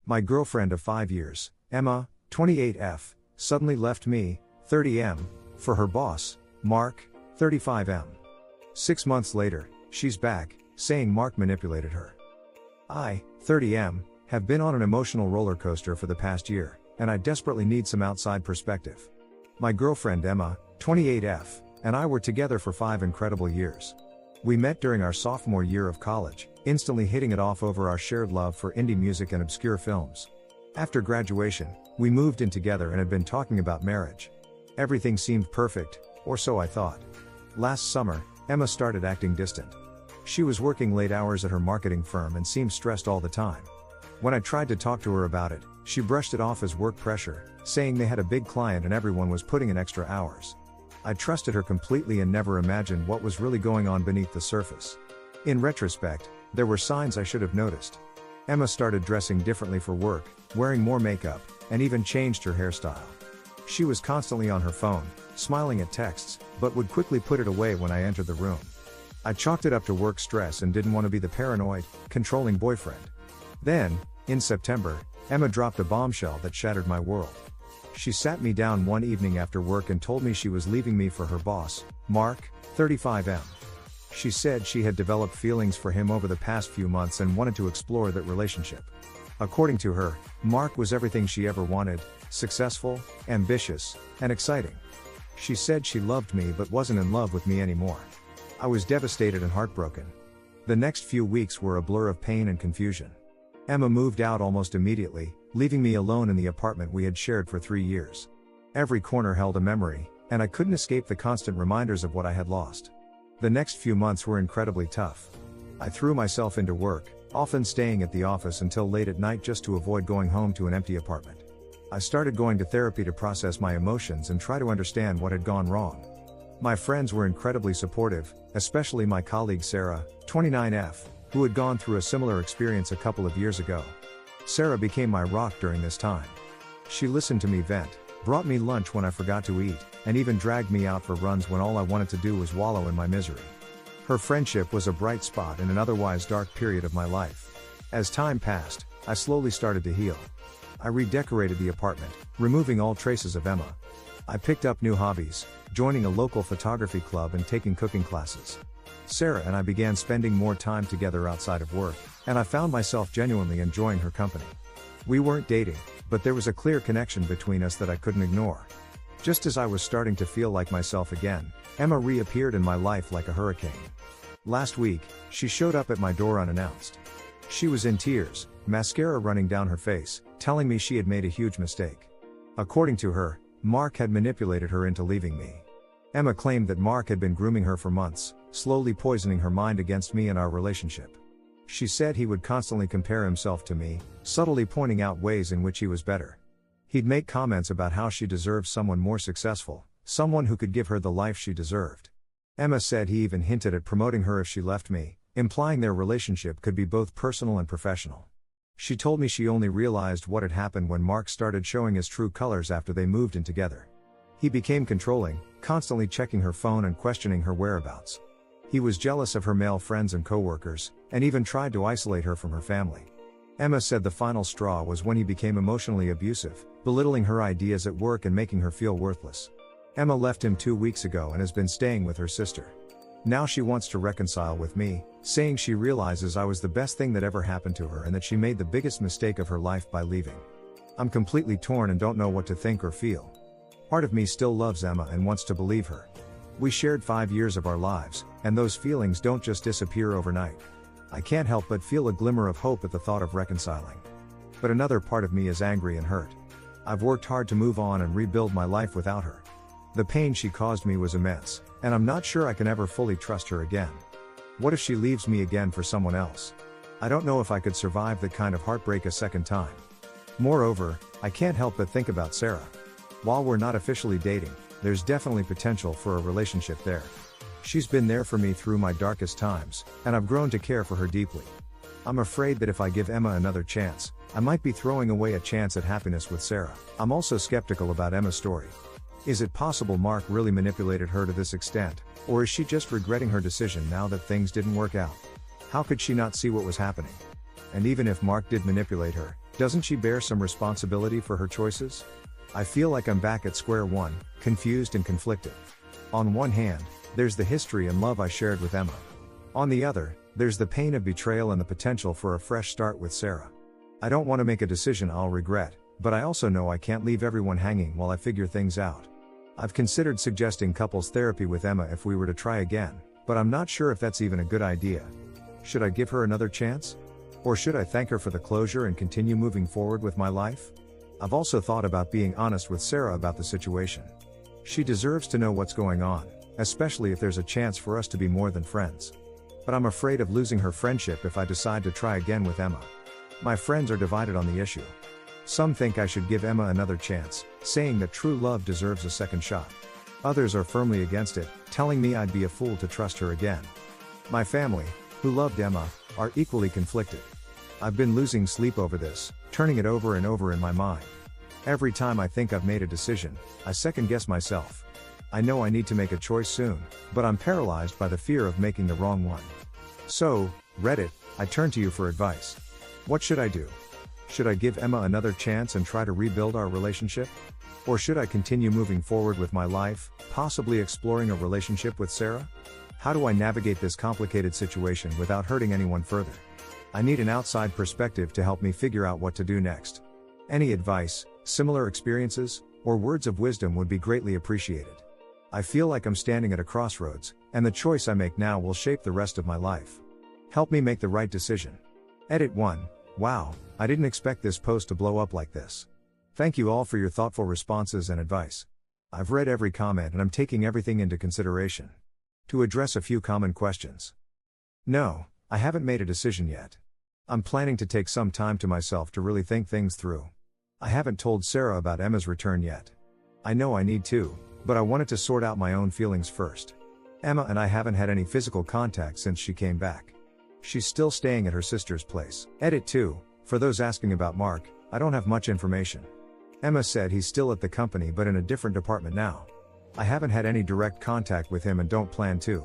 My girlfriend of 5 years, Emma, 28F, suddenly left me, 30M, for her boss, Mark, 35M. 6 months later, she's back, saying Mark manipulated her. I, 30M, have been on an emotional roller coaster for the past year, and I desperately need some outside perspective. My girlfriend Emma, 28F, and I were together for 5 incredible years. We met during our sophomore year of college, instantly hitting it off over our shared love for indie music and obscure films. After graduation, we moved in together and had been talking about marriage. Everything seemed perfect, or so I thought. Last summer, Emma started acting distant. She was working late hours at her marketing firm and seemed stressed all the time. When I tried to talk to her about it, she brushed it off as work pressure, saying they had a big client and everyone was putting in extra hours. I trusted her completely and never imagined what was really going on beneath the surface. In retrospect, there were signs I should have noticed. Emma started dressing differently for work, wearing more makeup, and even changed her hairstyle. She was constantly on her phone, smiling at texts, but would quickly put it away when I entered the room. I chalked it up to work stress and didn't want to be the paranoid, controlling boyfriend. Then, in September, Emma dropped a bombshell that shattered my world. She sat me down one evening after work and told me she was leaving me for her boss, Mark, 35M. She said she had developed feelings for him over the past few months and wanted to explore that relationship. According to her, Mark was everything she ever wanted, successful, ambitious, and exciting. She said she loved me but wasn't in love with me anymore. I was devastated and heartbroken. The next few weeks were a blur of pain and confusion. Emma moved out almost immediately, leaving me alone in the apartment we had shared for 3 years. Every corner held a memory, and I couldn't escape the constant reminders of what I had lost. The next few months were incredibly tough. I threw myself into work, often staying at the office until late at night just to avoid going home to an empty apartment. I started going to therapy to process my emotions and try to understand what had gone wrong. My friends were incredibly supportive, especially my colleague Sarah, 29F, who had gone through a similar experience a couple of years ago. Sarah became my rock during this time. She listened to me vent, brought me lunch when I forgot to eat, and even dragged me out for runs when all I wanted to do was wallow in my misery. Her friendship was a bright spot in an otherwise dark period of my life. As time passed, I slowly started to heal. I redecorated the apartment, removing all traces of Emma. I picked up new hobbies, joining a local photography club and taking cooking classes. Sarah and I began spending more time together outside of work, and I found myself genuinely enjoying her company. We weren't dating, but there was a clear connection between us that I couldn't ignore. Just as I was starting to feel like myself again, Emma reappeared in my life like a hurricane. Last week, she showed up at my door unannounced. She was in tears, mascara running down her face, telling me she had made a huge mistake. According to her, Mark had manipulated her into leaving me. Emma claimed that Mark had been grooming her for months, slowly poisoning her mind against me and our relationship. She said he would constantly compare himself to me, subtly pointing out ways in which he was better. He'd make comments about how she deserved someone more successful, someone who could give her the life she deserved. Emma said he even hinted at promoting her if she left me, implying their relationship could be both personal and professional. She told me she only realized what had happened when Mark started showing his true colors after they moved in together. He became controlling, constantly checking her phone and questioning her whereabouts. He was jealous of her male friends and coworkers, and even tried to isolate her from her family. Emma said the final straw was when he became emotionally abusive, belittling her ideas at work and making her feel worthless. Emma left him 2 weeks ago and has been staying with her sister. Now she wants to reconcile with me, saying she realizes I was the best thing that ever happened to her and that she made the biggest mistake of her life by leaving. I'm completely torn and don't know what to think or feel. Part of me still loves Emma and wants to believe her. We shared 5 years of our lives, and those feelings don't just disappear overnight. I can't help but feel a glimmer of hope at the thought of reconciling. But another part of me is angry and hurt. I've worked hard to move on and rebuild my life without her. The pain she caused me was immense, and I'm not sure I can ever fully trust her again. What if she leaves me again for someone else? I don't know if I could survive that kind of heartbreak a second time. Moreover, I can't help but think about Sarah. While we're not officially dating, there's definitely potential for a relationship there. She's been there for me through my darkest times, and I've grown to care for her deeply. I'm afraid that if I give Emma another chance, I might be throwing away a chance at happiness with Sarah. I'm also skeptical about Emma's story. Is it possible Mark really manipulated her to this extent, or is she just regretting her decision now that things didn't work out? How could she not see what was happening? And even if Mark did manipulate her, Doesn't she bear some responsibility for her choices? I feel like I'm back at square one, confused and conflicted. On one hand, there's the history and love I shared with Emma. On the other, there's the pain of betrayal and the potential for a fresh start with Sarah. I don't want to make a decision I'll regret, but I also know I can't leave everyone hanging while I figure things out. I've considered suggesting couples therapy with Emma if we were to try again, but I'm not sure if that's even a good idea. Should I give her another chance? Or should I thank her for the closure and continue moving forward with my life? I've also thought about being honest with Sarah about the situation. She deserves to know what's going on, especially if there's a chance for us to be more than friends. But I'm afraid of losing her friendship if I decide to try again with Emma. My friends are divided on the issue. Some think I should give Emma another chance, saying that true love deserves a second shot. Others are firmly against it, telling me I'd be a fool to trust her again. My family, who loved Emma, are equally conflicted. I've been losing sleep over this, turning it over and over in my mind. Every time I think I've made a decision, I second guess myself. I know I need to make a choice soon, but I'm paralyzed by the fear of making the wrong one. So, Reddit, I turn to you for advice. What should I do? Should I give Emma another chance and try to rebuild our relationship? Or should I continue moving forward with my life, possibly exploring a relationship with Sarah? How do I navigate this complicated situation without hurting anyone further? I need an outside perspective to help me figure out what to do next. Any advice, similar experiences, or words of wisdom would be greatly appreciated. I feel like I'm standing at a crossroads, and the choice I make now will shape the rest of my life. Help me make the right decision. Edit 1. Wow, I didn't expect this post to blow up like this. Thank you all for your thoughtful responses and advice. I've read every comment and I'm taking everything into consideration. To address a few common questions. No, I haven't made a decision yet. I'm planning to take some time to myself to really think things through. I haven't told Sarah about Emma's return yet. I know I need to, but I wanted to sort out my own feelings first. Emma and I haven't had any physical contact since she came back. She's still staying at her sister's place. Edit 2. For those asking about Mark, I don't have much information. Emma said he's still at the company but in a different department now. I haven't had any direct contact with him and don't plan to.